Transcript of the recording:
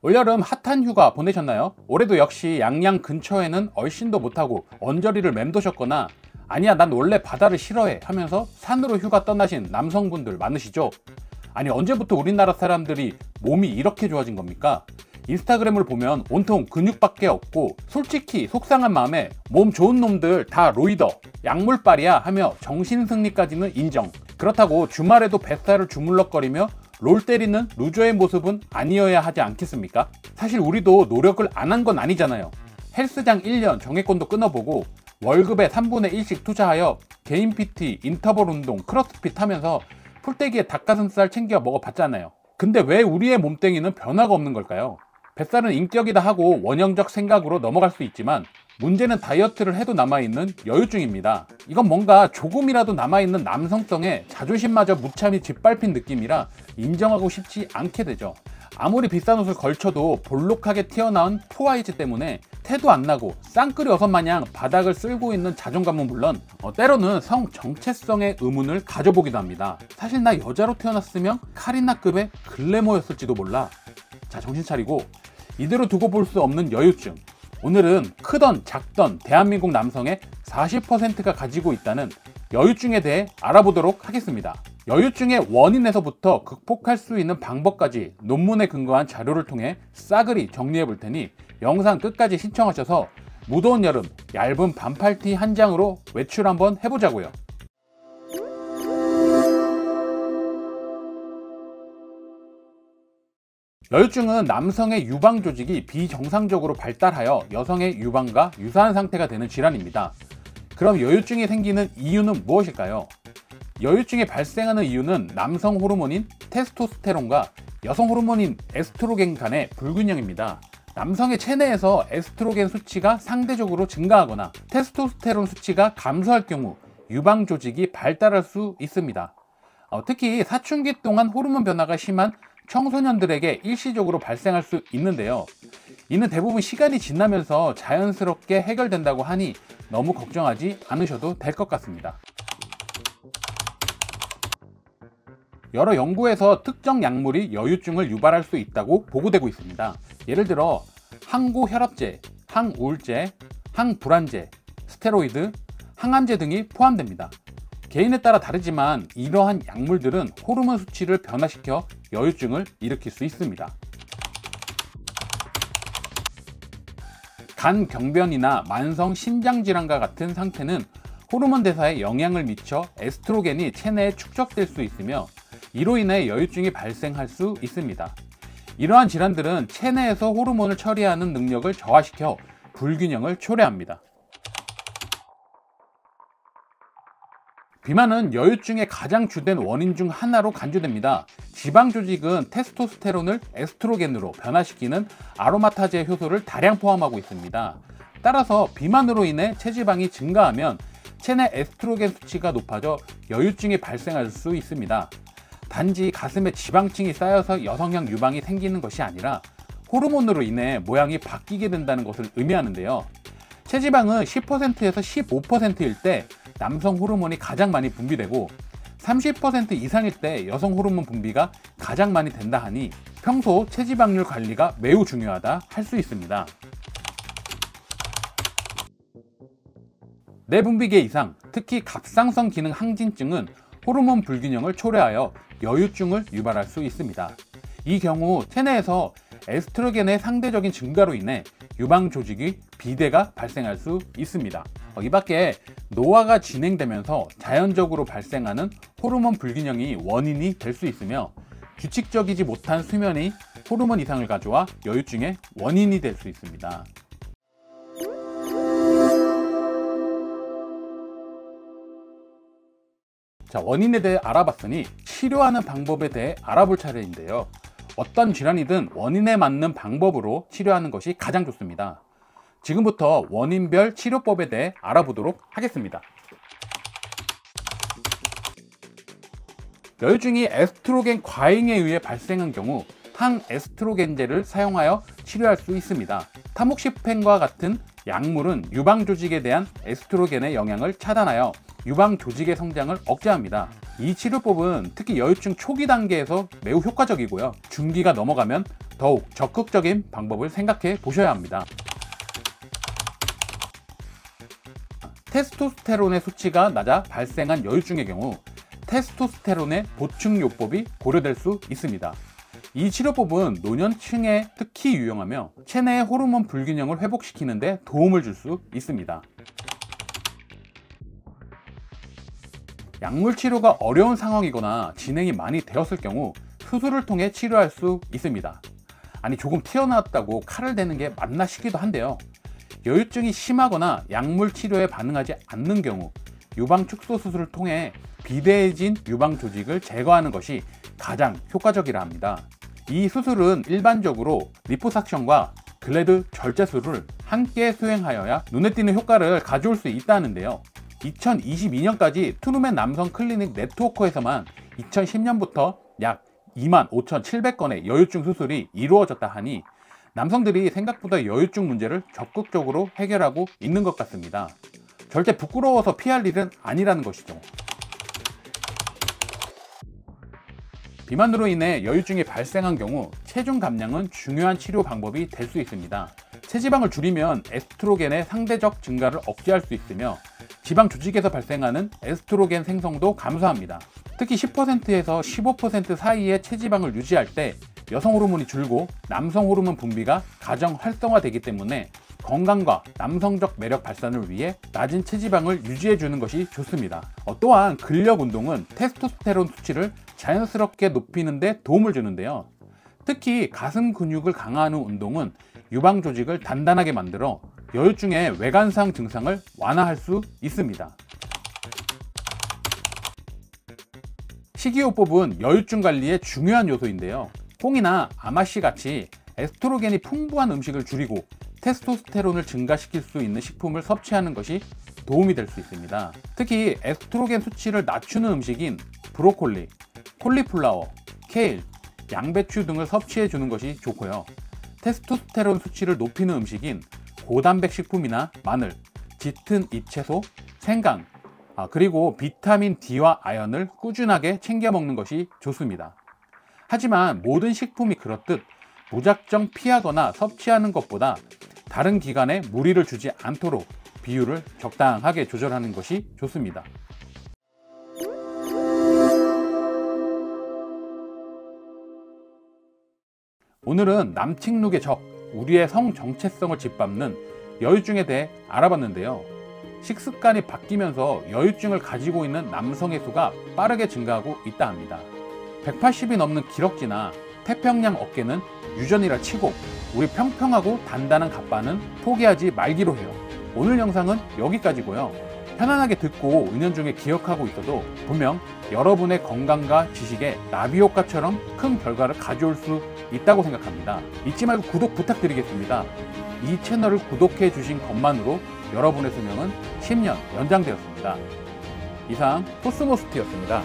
올여름 핫한 휴가 보내셨나요? 올해도 역시 양양 근처에는 얼씬도 못하고 언저리를 맴도셨거나 아니야 난 원래 바다를 싫어해 하면서 산으로 휴가 떠나신 남성분들 많으시죠? 아니 언제부터 우리나라 사람들이 몸이 이렇게 좋아진 겁니까? 인스타그램을 보면 온통 근육밖에 없고 솔직히 속상한 마음에 몸 좋은 놈들 다 로이더, 약물빨이야 하며 정신승리까지는 인정. 그렇다고 주말에도 뱃살을 주물럭거리며 롤 때리는 루저의 모습은 아니어야 하지 않겠습니까? 사실 우리도 노력을 안 한 건 아니잖아요. 헬스장 1년 정액권도 끊어보고 월급의 3분의 1씩 투자하여 개인 PT, 인터벌 운동, 크로스핏 하면서 풀떼기에 닭가슴살 챙겨 먹어봤잖아요. 근데 왜 우리의 몸뚱이는 변화가 없는 걸까요? 뱃살은 인격이다 하고 원형적 생각으로 넘어갈 수 있지만 문제는 다이어트를 해도 남아있는 여유증입니다. 이건 뭔가 조금이라도 남아있는 남성성에 자존심마저 무참히 짓밟힌 느낌이라 인정하고 싶지 않게 되죠. 아무리 비싼 옷을 걸쳐도 볼록하게 튀어나온 푸아이즈 때문에 태도 안 나고 쌍끌이 어선 마냥 바닥을 쓸고 있는 자존감은 물론 때로는 성 정체성의 의문을 가져보기도 합니다. 사실 나 여자로 태어났으면 카리나급의 글래머였을지도 몰라. 자, 정신 차리고 이대로 두고 볼 수 없는 여유증. 오늘은 크던 작던 대한민국 남성의 40%가 가지고 있다는 여유증에 대해 알아보도록 하겠습니다. 여유증의 원인에서부터 극복할 수 있는 방법까지 논문에 근거한 자료를 통해 싸그리 정리해 볼 테니 영상 끝까지 시청하셔서 무더운 여름 얇은 반팔티 한 장으로 외출 한번 해보자고요. 여유증은 남성의 유방 조직이 비정상적으로 발달하여 여성의 유방과 유사한 상태가 되는 질환입니다. 그럼 여유증이 생기는 이유는 무엇일까요? 여유증이 발생하는 이유는 남성 호르몬인 테스토스테론과 여성 호르몬인 에스트로겐 간의 불균형입니다. 남성의 체내에서 에스트로겐 수치가 상대적으로 증가하거나 테스토스테론 수치가 감소할 경우 유방 조직이 발달할 수 있습니다. 특히 사춘기 동안 호르몬 변화가 심한 청소년들에게 일시적으로 발생할 수 있는데요. 이는 대부분 시간이 지나면서 자연스럽게 해결된다고 하니 너무 걱정하지 않으셔도 될 것 같습니다. 여러 연구에서 특정 약물이 여유증을 유발할 수 있다고 보고되고 있습니다. 예를 들어 항고혈압제, 항우울제, 항불안제, 스테로이드, 항암제 등이 포함됩니다. 개인에 따라 다르지만 이러한 약물들은 호르몬 수치를 변화시켜 여유증을 일으킬 수 있습니다. 간경변이나 만성 신장질환과 같은 상태는 호르몬 대사에 영향을 미쳐 에스트로겐이 체내에 축적될 수 있으며 이로 인해 여유증이 발생할 수 있습니다. 이러한 질환들은 체내에서 호르몬을 처리하는 능력을 저하시켜 불균형을 초래합니다. 비만은 여유증의 가장 주된 원인 중 하나로 간주됩니다. 지방 조직은 테스토스테론을 에스트로겐으로 변화시키는 아로마타제 효소를 다량 포함하고 있습니다. 따라서 비만으로 인해 체지방이 증가하면 체내 에스트로겐 수치가 높아져 여유증이 발생할 수 있습니다. 단지 가슴에 지방층이 쌓여서 여성형 유방이 생기는 것이 아니라 호르몬으로 인해 모양이 바뀌게 된다는 것을 의미하는데요. 체지방은 10%에서 15%일 때 남성 호르몬이 가장 많이 분비되고 30% 이상일 때 여성 호르몬 분비가 가장 많이 된다 하니 평소 체지방률 관리가 매우 중요하다 할 수 있습니다. 내분비계 이상, 특히 갑상선 기능 항진증은 호르몬 불균형을 초래하여 여유증을 유발할 수 있습니다. 이 경우 체내에서 에스트로겐의 상대적인 증가로 인해 유방 조직이 비대가 발생할 수 있습니다. 이 밖에 노화가 진행되면서 자연적으로 발생하는 호르몬 불균형이 원인이 될 수 있으며 규칙적이지 못한 수면이 호르몬 이상을 가져와 여유증의 원인이 될 수 있습니다. 자, 원인에 대해 알아봤으니 치료하는 방법에 대해 알아볼 차례인데요. 어떤 질환이든 원인에 맞는 방법으로 치료하는 것이 가장 좋습니다. 지금부터 원인별 치료법에 대해 알아보도록 하겠습니다. 여유증이 에스트로겐 과잉에 의해 발생한 경우 항에스트로겐제를 사용하여 치료할 수 있습니다. 타목시펜과 같은 약물은 유방 조직에 대한 에스트로겐의 영향을 차단하여 유방 조직의 성장을 억제합니다. 이 치료법은 특히 여유증 초기 단계에서 매우 효과적이고요. 중기가 넘어가면 더욱 적극적인 방법을 생각해 보셔야 합니다. 테스토스테론의 수치가 낮아 발생한 여유증의 경우 테스토스테론의 보충요법이 고려될 수 있습니다. 이 치료법은 노년층에 특히 유용하며 체내의 호르몬 불균형을 회복시키는 데 도움을 줄 수 있습니다. 약물 치료가 어려운 상황이거나 진행이 많이 되었을 경우 수술을 통해 치료할 수 있습니다. 아니, 조금 튀어나왔다고 칼을 대는 게 맞나 싶기도 한데요. 여유증이 심하거나 약물 치료에 반응하지 않는 경우 유방 축소 수술을 통해 비대해진 유방 조직을 제거하는 것이 가장 효과적이라 합니다. 이 수술은 일반적으로 리포삭션과 글래드 절제술을 함께 수행하여야 눈에 띄는 효과를 가져올 수 있다는데요. 2022년까지 투누맨 남성 클리닉 네트워크에서만 2010년부터 약 25,700건의 여유증 수술이 이루어졌다 하니 남성들이 생각보다 여유증 문제를 적극적으로 해결하고 있는 것 같습니다. 절대 부끄러워서 피할 일은 아니라는 것이죠. 비만으로 인해 여유증이 발생한 경우 체중 감량은 중요한 치료 방법이 될 수 있습니다. 체지방을 줄이면 에스트로겐의 상대적 증가를 억제할 수 있으며 지방 조직에서 발생하는 에스트로겐 생성도 감소합니다. 특히 10%에서 15% 사이의 체지방을 유지할 때 여성 호르몬이 줄고 남성 호르몬 분비가 가장 활성화되기 때문에 건강과 남성적 매력 발산을 위해 낮은 체지방을 유지해 주는 것이 좋습니다. 또한 근력 운동은 테스토스테론 수치를 자연스럽게 높이는 데 도움을 주는데요. 특히 가슴 근육을 강화하는 운동은 유방 조직을 단단하게 만들어 여유증의 외관상 증상을 완화할 수 있습니다. 식이요법은 여유증 관리의 중요한 요소인데요. 콩이나 아마씨 같이 에스트로겐이 풍부한 음식을 줄이고 테스토스테론을 증가시킬 수 있는 식품을 섭취하는 것이 도움이 될 수 있습니다. 특히 에스트로겐 수치를 낮추는 음식인 브로콜리, 콜리플라워, 케일, 양배추 등을 섭취해 주는 것이 좋고요. 테스토스테론 수치를 높이는 음식인 고단백 식품이나 마늘, 짙은 잎채소, 생강, 그리고 비타민 D와 아연을 꾸준하게 챙겨 먹는 것이 좋습니다. 하지만 모든 식품이 그렇듯 무작정 피하거나 섭취하는 것보다 다른 기관에 무리를 주지 않도록 비율을 적당하게 조절하는 것이 좋습니다. 오늘은 남칭룩의 적, 우리의 성 정체성을 짓밟는 여유증에 대해 알아봤는데요. 식습관이 바뀌면서 여유증을 가지고 있는 남성의 수가 빠르게 증가하고 있다 합니다. 180이 넘는 기럭지나 태평양 어깨는 유전이라 치고 우리 평평하고 단단한 갑바는 포기하지 말기로 해요. 오늘 영상은 여기까지고요. 편안하게 듣고 은연중에 기억하고 있어도 분명 여러분의 건강과 지식에 나비 효과처럼 큰 결과를 가져올 수 있다고 생각합니다. 잊지 말고 구독 부탁드리겠습니다. 이 채널을 구독해 주신 것만으로 여러분의 수명은 10년 연장되었습니다. 이상 코스모스티였습니다.